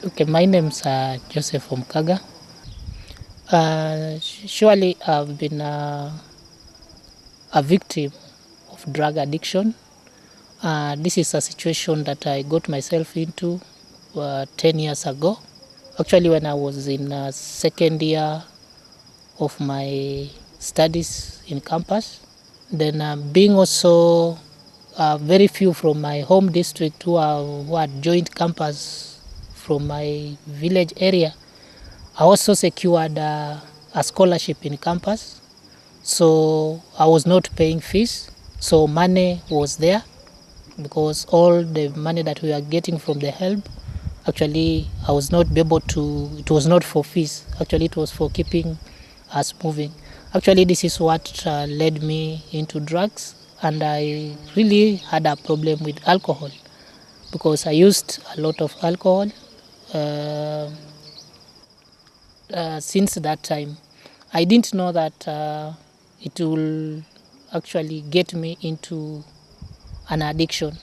Okay, my name's Joseph Omkaga. Surely I've been a victim of drug addiction. This is a situation that I got myself into 10 years ago. Actually, when I was in second year of my studies in campus, then being also very few from my home district who had joined campus from my village area, I also secured a scholarship in campus, so I was not paying fees, so money was there because all the money that we were getting from the help, actually I was not able to, it was not for fees, actually it was for keeping us moving. Actually this is what led me into drugs, and I really had a problem with alcohol because I used a lot of alcohol. Since that time, I didn't know that it will actually get me into an addiction.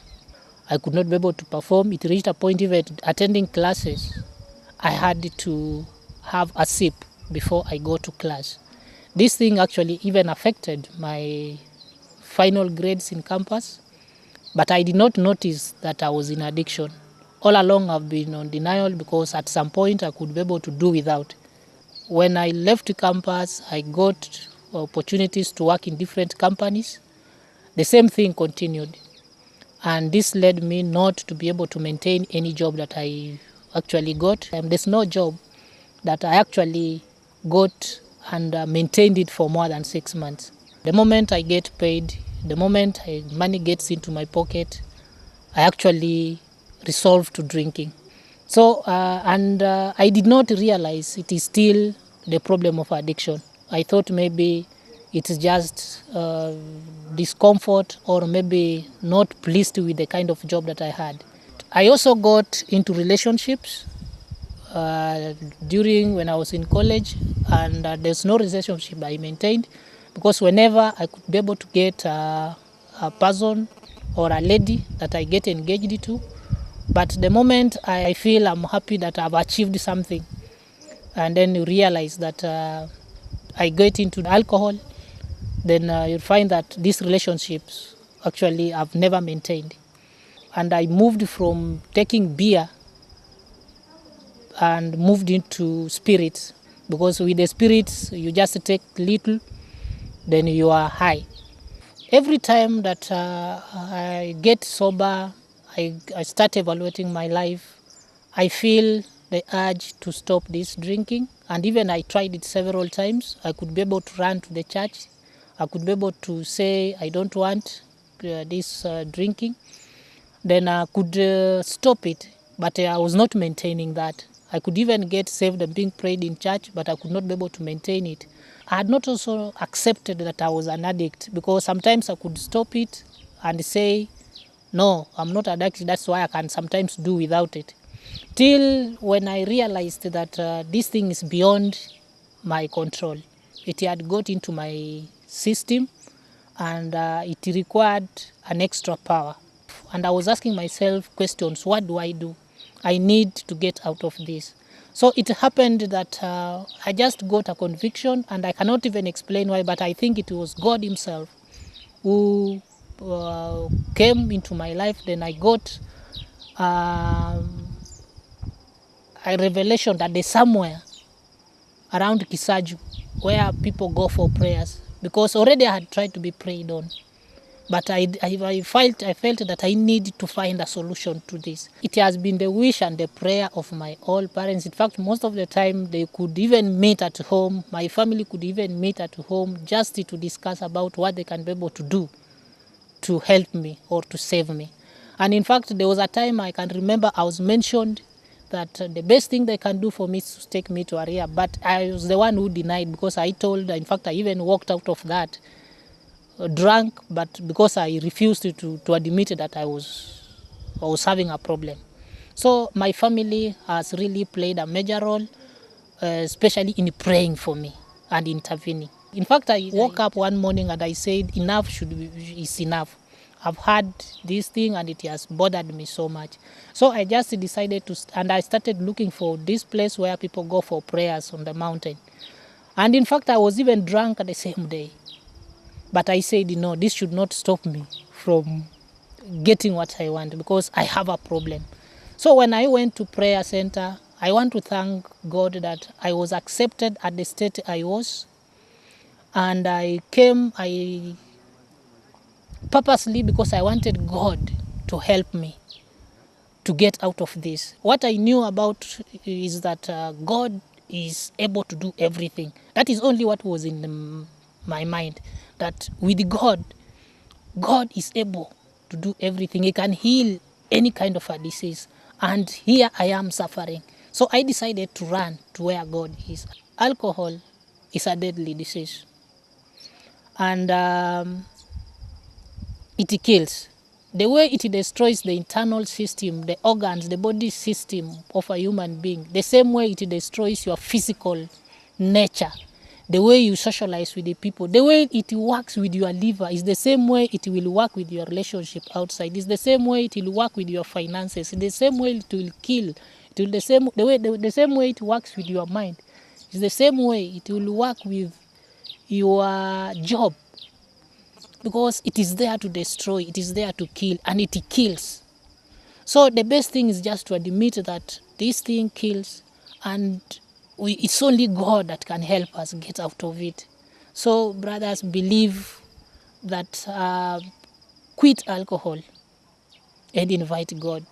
I could not be able to perform. It reached a point even attending classes, I had to have a sip before I go to class. This thing actually even affected my final grades in campus, but I did not notice that I was in addiction. All along I've been on denial because at some point I could be able to do without. When I left campus, I got opportunities to work in different companies. The same thing continued. And this led me not to be able to maintain any job that I actually got. And there's no job that I actually got and maintained it for more than 6 months. The moment I get paid, the moment money gets into my pocket, I actually resolve to drinking. So, I did not realize it is still the problem of addiction. I thought maybe it's just discomfort or maybe not pleased with the kind of job that I had. I also got into relationships during when I was in college, and there's no relationship I maintained because whenever I could be able to get a person or a lady that I get engaged to, but the moment I feel I'm happy that I've achieved something, and then you realize that I get into alcohol, then you find that these relationships actually I've never maintained. And I moved from taking beer and moved into spirits, because with the spirits you just take little, then you are high. Every time that I get sober, I start evaluating my life. I feel the urge to stop this drinking, and even I tried it several times. I could be able to run to the church. I could be able to say I don't want this drinking. Then I could stop it, but I was not maintaining that. I could even get saved and being prayed in church, but I could not be able to maintain it. I had not also accepted that I was an addict, because sometimes I could stop it and say, no, I'm not addicted, that's why I can sometimes do without it. Till when I realized that this thing is beyond my control. It had got into my system, and it required an extra power. And I was asking myself questions, what do? I need to get out of this. So it happened that I just got a conviction, and I cannot even explain why, but I think it was God himself who came into my life. Then I got a revelation that there's somewhere around Kisaju where people go for prayers, because already I had tried to be prayed on. But I felt that I need to find a solution to this. It has been the wish and the prayer of my all parents. In fact, most of the time they could even meet at home. My family could even meet at home just to discuss about what they can be able to do to help me or to save me. And in fact, there was a time I can remember I was mentioned that the best thing they can do for me is to take me to a rehab. But I was the one who denied, because I told, in fact, I even walked out of that drunk, but because I refused to admit that I was having a problem. So my family has really played a major role, especially in praying for me and intervening. In fact, I woke up one morning and I said, enough is enough. I've had this thing and it has bothered me so much. So I just decided to, and I started looking for this place where people go for prayers on the mountain. And in fact, I was even drunk the same day. But I said, no, this should not stop me from getting what I want, because I have a problem. So when I went to prayer center, I want to thank God that I was accepted at the state I was. And I came, purposely, because I wanted God to help me to get out of this. What I knew about is that God is able to do everything. That is only what was in my mind, that with God, God is able to do everything. He can heal any kind of a disease. And here I am suffering. So I decided to run to where God is. Alcohol is a deadly disease. And it kills. The way it destroys the internal system, the organs, the body system of a human being, the same way it destroys your physical nature, the way you socialize with the people, the way it works with your liver is the same way it will work with your relationship outside. It's the same way it will work with your finances. It's the same way it will kill. It will the same way it works with your mind. It's the same way it will work with your job. Because it is there to destroy, it is there to kill, and it kills. So the best thing is just to admit that this thing kills, and it's only God that can help us get out of it. So brothers, believe that, quit alcohol and invite God.